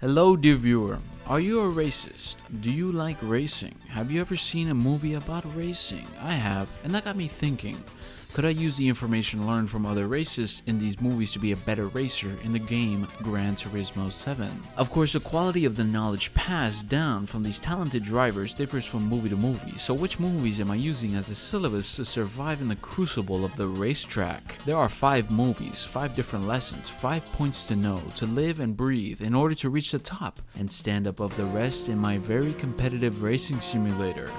Hello, dear viewer. Are you a racist? Do you like racing? Have you ever seen a movie about racing? I have, and that got me thinking. Could I use the information learned from other racists in these movies to be a better racer in the game Gran Turismo 7? Of course, the quality of the knowledge passed down from these talented drivers differs from movie to movie, so which movies am I using as a syllabus to survive in the crucible of the racetrack? There are 5 movies, 5 different lessons, 5 points to know, to live and breathe in order to reach the top and stand above the rest in my very competitive racing simulator.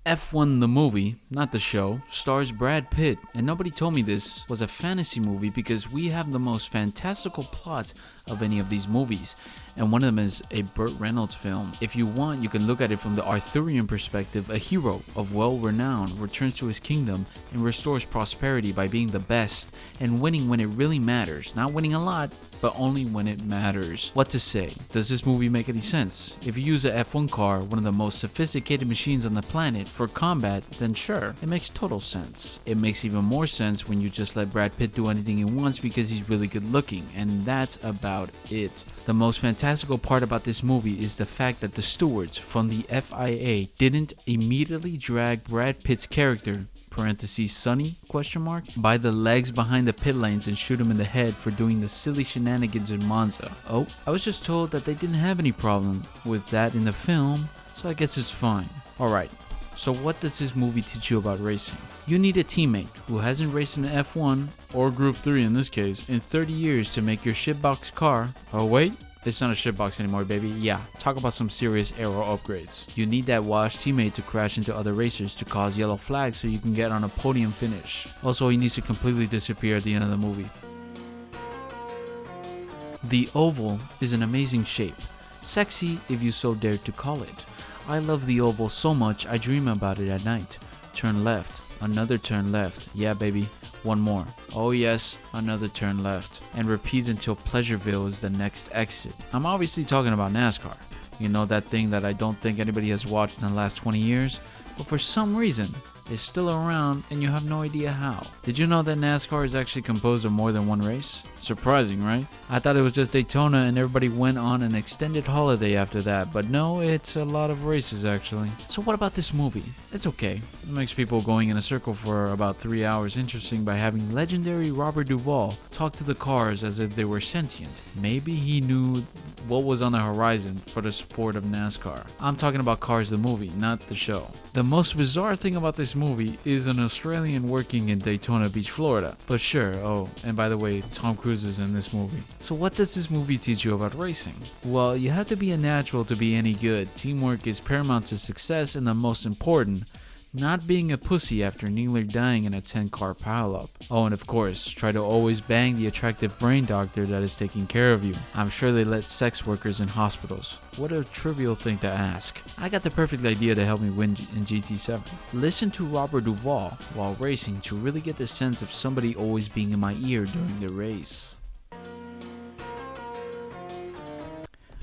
F1 the movie, not the show, stars Brad Pitt, and nobody told me this was a fantasy movie because we have the most fantastical plot of any of these movies, and one of them is a Burt Reynolds film. If you want, you can look at it from the Arthurian perspective. A hero of well-renown returns to his kingdom and restores prosperity by being the best and winning when it really matters. Not winning a lot, but only when it matters. What to say? Does this movie make any sense? If you use a F1 car, one of the most sophisticated machines on the planet, for combat, then sure, it makes total sense. It makes even more sense when you just let Brad Pitt do anything he wants because he's really good looking, and that's about it. The most fantastical part about this movie is the fact that the stewards from the FIA didn't immediately drag Brad Pitt's character Sonny, by the legs behind the pit lanes and shoot him in the head for doing the silly shenanigans in Monza. Oh, I was just told that they didn't have any problem with that in the film, so I guess it's fine. Alright, so what does this movie teach you about racing? You need a teammate who hasn't raced in F1, or Group 3 in this case, in 30 years to make your shitbox car. Oh wait, it's not a shitbox anymore, baby. Yeah, talk about some serious aero upgrades. You need that washed teammate to crash into other racers to cause yellow flags so you can get on a podium finish. Also, he needs to completely disappear at the end of the movie. The oval is an amazing shape. Sexy if you so dare to call it. I love the oval so much I dream about it at night. Turn left, another turn left. Yeah, baby. One more. Oh yes, another turn left. And repeat until Pleasureville is the next exit. I'm obviously talking about NASCAR. You know, that thing that I don't think anybody has watched in the last 20 years? But for some reason, it's still around and you have no idea how. Did you know that NASCAR is actually composed of more than one race? Surprising, right? I thought it was just Daytona and everybody went on an extended holiday after that, but no, it's a lot of races actually. So what about this movie? It's okay. It makes people going in a circle for about 3 hours interesting by having legendary Robert Duvall talk to the cars as if they were sentient. Maybe he knew what was on the horizon for the sport of NASCAR. I'm talking about Cars the movie, not the show. The most bizarre thing about this movie is an Australian working in Daytona Beach, Florida. But sure, oh, and by the way, Tom Cruise is in this movie. So what does this movie teach you about racing? Well, you have to be a natural to be any good. Teamwork is paramount to success, and the most important, not being a pussy after nearly dying in a 10-car pileup. Oh, and of course, try to always bang the attractive brain doctor that is taking care of you. I'm sure they let sex workers in hospitals. What a trivial thing to ask. I got the perfect idea to help me win in GT7. Listen to Robert Duvall while racing to really get the sense of somebody always being in my ear during the race.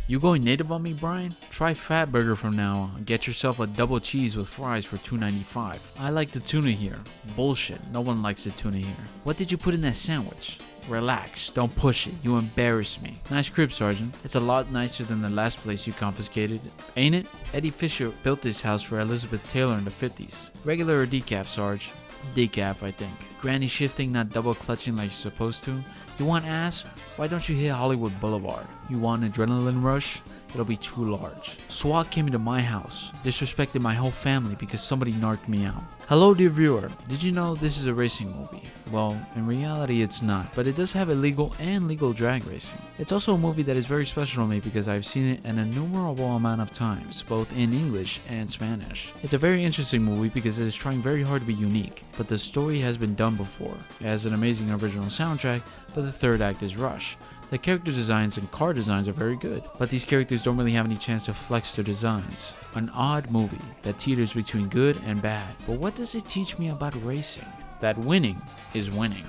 You going native on me, Brian? Try Fatburger from now on. Get yourself a double cheese with fries for $2.95. I like the tuna here. Bullshit, no one likes the tuna here. What did you put in that sandwich? Relax, don't push it. You embarrass me. Nice crib, Sergeant. It's a lot nicer than the last place you confiscated, ain't it? Eddie Fisher built this house for Elizabeth Taylor in the 50s. Regular or decaf, Sarge? Decaf, I think. Granny shifting, not double clutching like you're supposed to. You want ass? Why don't you hit Hollywood Boulevard? You want an adrenaline rush? It'll be too large. SWAT came into my house, disrespected my whole family because somebody narked me out. Hello, dear viewer. Did you know this is a racing movie? Well, in reality it's not, but it does have illegal and legal drag racing. It's also a movie that is very special to me because I've seen it an innumerable amount of times, both in English and Spanish. It's a very interesting movie because it is trying very hard to be unique, but the story has been done before. It has an amazing original soundtrack, but the third act is rush. The character designs and car designs are very good, but these characters don't really have any chance to flex their designs. An odd movie that teeters between good and bad. But what does it teach me about racing? That winning is winning.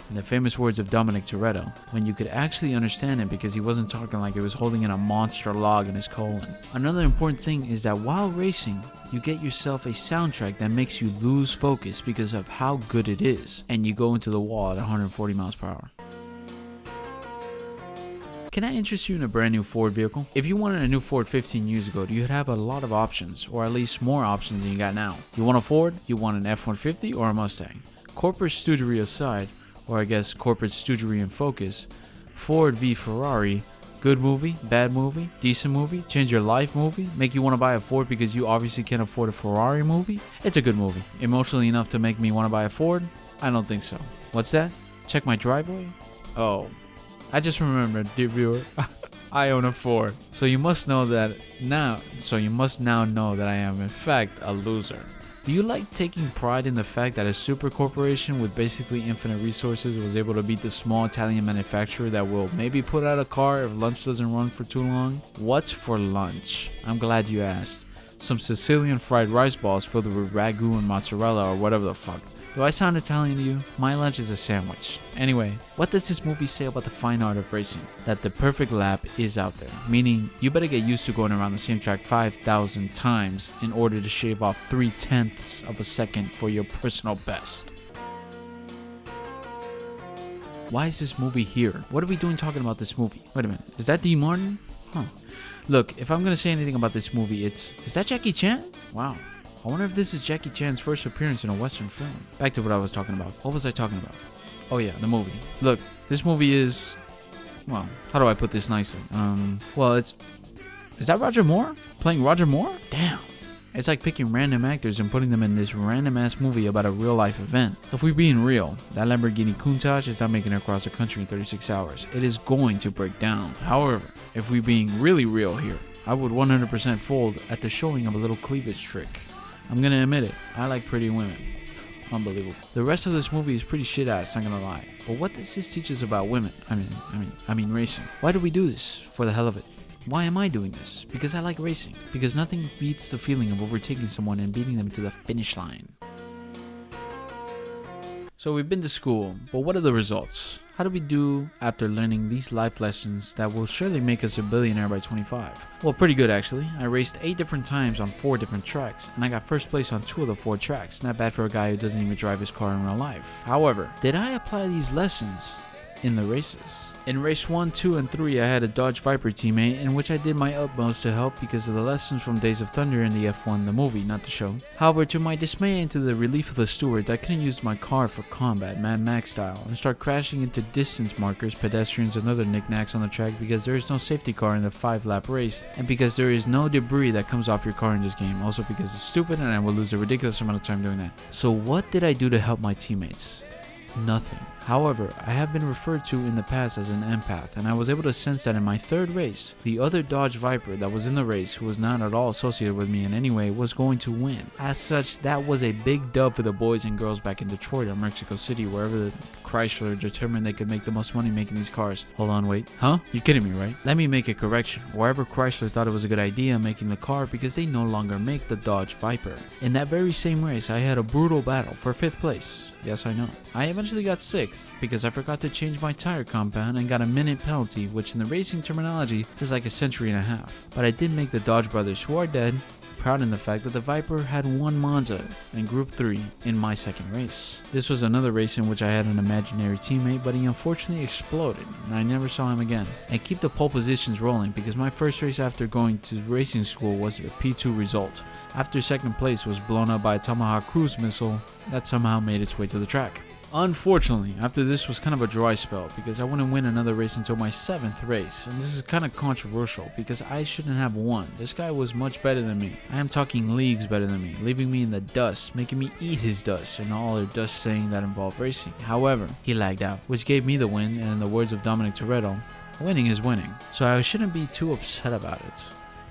In the famous words of Dominic Toretto, when you could actually understand him because he wasn't talking like he was holding in a monster log in his colon. Another important thing is that while racing, you get yourself a soundtrack that makes you lose focus because of how good it is, and you go into the wall at 140 miles per hour. Can I interest you in a brand new Ford vehicle? If you wanted a new Ford 15 years ago, you'd have a lot of options, or at least more options than you got now. You want a Ford? You want an F-150 or a Mustang? Corporate stoogery aside, or I guess corporate stoogery in focus, Ford v Ferrari, good movie, bad movie, decent movie, change your life movie, make you want to buy a Ford because you obviously can't afford a Ferrari movie? It's a good movie. Emotionally enough to make me want to buy a Ford? I don't think so. What's that? Check my driveway? Oh, I just remembered, dear viewer. I own a Ford. So you must now know that I am in fact a loser. Do you like taking pride in the fact that a super corporation with basically infinite resources was able to beat the small Italian manufacturer that will maybe put out a car if lunch doesn't run for too long? What's for lunch? I'm glad you asked. Some Sicilian fried rice balls filled with ragu and mozzarella or whatever the fuck. Do I sound Italian to you? My lunch is a sandwich. Anyway, what does this movie say about the fine art of racing? That the perfect lap is out there, meaning you better get used to going around the same track 5,000 times in order to shave off 0.3 of a second for your personal best. Why is this movie here? What are we doing talking about this movie? Wait a minute, is that Dean Martin? Huh. Look, if I'm gonna say anything about this movie, is that Jackie Chan? Wow. I wonder if this is Jackie Chan's first appearance in a Western film. Back to what I was talking about. What was I talking about? Oh yeah, the movie. Look, this movie is, well, how do I put this nicely? Is that Roger Moore? Playing Roger Moore? Damn. It's like picking random actors and putting them in this random ass movie about a real life event. If we're being real, that Lamborghini Countach is not making it across the country in 36 hours. It is going to break down. However, if we're being really real here, I would 100% fold at the showing of a little cleavage trick. I'm gonna admit it, I like pretty women. Unbelievable. The rest of this movie is pretty shit ass, not gonna lie. But what does this teach us about women? I mean racing. Why do we do this? For the hell of it. Why am I doing this? Because I like racing. Because nothing beats the feeling of overtaking someone and beating them to the finish line. So we've been to school, but what are the results? How do we do after learning these life lessons that will surely make us a billionaire by 25? Well, pretty good actually. I raced 8 different times on 4 different tracks, and I got first place on 2 of the 4 tracks. Not bad for a guy who doesn't even drive his car in real life. However, did I apply these lessons in the races? In race 1, 2, and 3, I had a Dodge Viper teammate in which I did my utmost to help because of the lessons from Days of Thunder and the F1, the movie, not the show. However, to my dismay and to the relief of the stewards, I couldn't use my car for combat, Mad Max style, and start crashing into distance markers, pedestrians, and other knickknacks on the track because there is no safety car in the 5-lap race, and because there is no debris that comes off your car in this game, also because it's stupid and I will lose a ridiculous amount of time doing that. So what did I do to help my teammates? Nothing. However, I have been referred to in the past as an empath, and I was able to sense that in my 3rd race, the other Dodge Viper that was in the race, who was not at all associated with me in any way, was going to win. As such, that was a big dub for the boys and girls back in Detroit or Mexico City, wherever the Chrysler determined they could make the most money making these cars. Hold on, wait. Huh? You're kidding me, right? Let me make a correction. Wherever Chrysler thought it was a good idea making the car because they no longer make the Dodge Viper. In that very same race, I had a brutal battle for 5th place. Yes, I know. I eventually got 6th because I forgot to change my tire compound and got a minute penalty, which in the racing terminology is like a century and a half. But I did make the Dodge brothers, who are dead, proud in the fact that the Viper had won Monza in Group 3 in my 2nd race. This was another race in which I had an imaginary teammate, but he unfortunately exploded and I never saw him again. And keep the pole positions rolling because my first race after going to racing school was a P2 result, after 2nd place was blown up by a Tomahawk cruise missile that somehow made its way to the track. Unfortunately, after this was kind of a dry spell because I wouldn't win another race until my 7th race, and this is kind of controversial because I shouldn't have won. This guy was much better than me. I am talking leagues better than me, leaving me in the dust, making me eat his dust, and all the dust saying that involved racing. However, he lagged out, which gave me the win, and in the words of Dominic Toretto, winning is winning, so I shouldn't be too upset about it.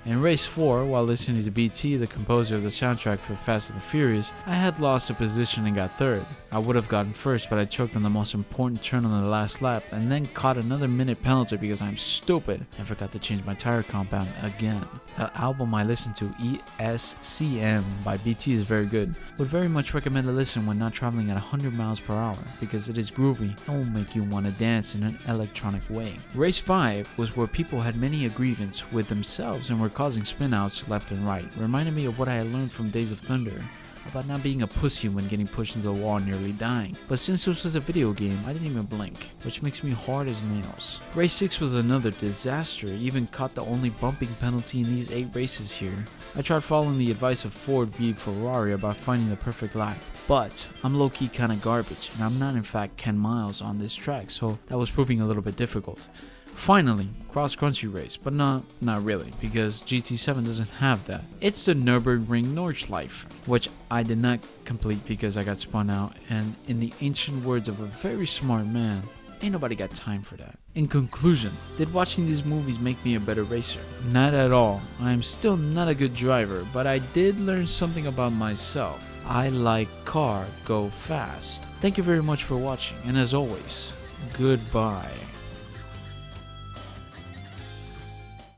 In race 4, while listening to BT, the composer of the soundtrack for Fast and the Furious, I had lost a position and got 3rd. I would have gotten 1st, but I choked on the most important turn on the last lap and then caught another minute penalty because I'm stupid and forgot to change my tire compound again. The album I listened to, ESCM by BT, is very good. Would very much recommend a listen when not traveling at 100 miles per hour because it is groovy and will make you want to dance in an electronic way. Race 5 was where people had many a grievance with themselves and were causing spinouts left and right. Reminded me of what I had learned from Days of Thunder about not being a pussy when getting pushed into the wall and nearly dying. But since this was a video game, I didn't even blink, which makes me hard as nails. Race 6 was another disaster. I even caught the only bumping penalty in these 8 races here. I tried following the advice of Ford v Ferrari about finding the perfect lap, but I'm low-key kinda garbage, and I'm not in fact Ken Miles on this track, so that was proving a little bit difficult. Finally, cross-country race, but not really, because GT7 doesn't have that. It's the Nürburgring Nordschleife, which I did not complete because I got spun out, and in the ancient words of a very smart man, ain't nobody got time for that. In conclusion, did watching these movies make me a better racer? Not at all. I am still not a good driver, but I did learn something about myself. I like car go fast. Thank you very much for watching, and as always, goodbye.